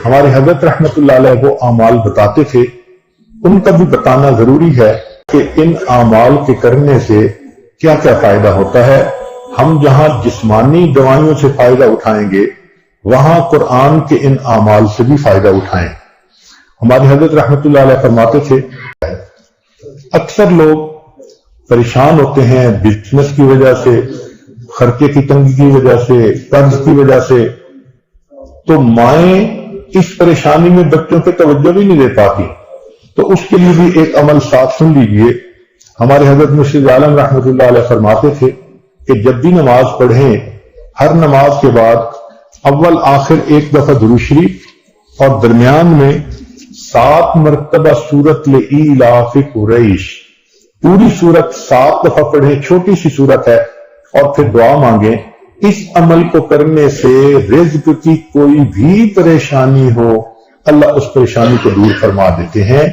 ہمارے حضرت رحمت اللہ علیہ وہ اعمال بتاتے تھے، ان کا بھی بتانا ضروری ہے کہ ان اعمال کے کرنے سے کیا کیا فائدہ ہوتا ہے۔ ہم جہاں جسمانی دوائیوں سے فائدہ اٹھائیں گے وہاں قرآن کے ان اعمال سے بھی فائدہ اٹھائیں۔ ہمارے حضرت رحمت اللہ علیہ فرماتے تھے اکثر لوگ پریشان ہوتے ہیں بزنس کی وجہ سے، خرچے کی تنگی کی وجہ سے، قرض کی وجہ سے، تو مائیں اس پریشانی میں بچوں پہ توجہ بھی نہیں دے پاتی، تو اس کے لیے بھی ایک عمل ساتھ سن لیجئے۔ ہمارے حضرت مرشد عالم رحمت اللہ علیہ فرماتے تھے کہ جب بھی نماز پڑھیں ہر نماز کے بعد اول آخر ایک دفعہ درود شریف اور درمیان میں 7 مرتبہ سورت لإیلاف قریش، پوری سورت 7 دفعہ پڑھیں، چھوٹی سی سورت ہے، اور پھر دعا مانگیں۔ اس عمل کو کرنے سے رزق کی کوئی بھی پریشانی ہو اللہ اس پریشانی کو دور فرما دیتے ہیں۔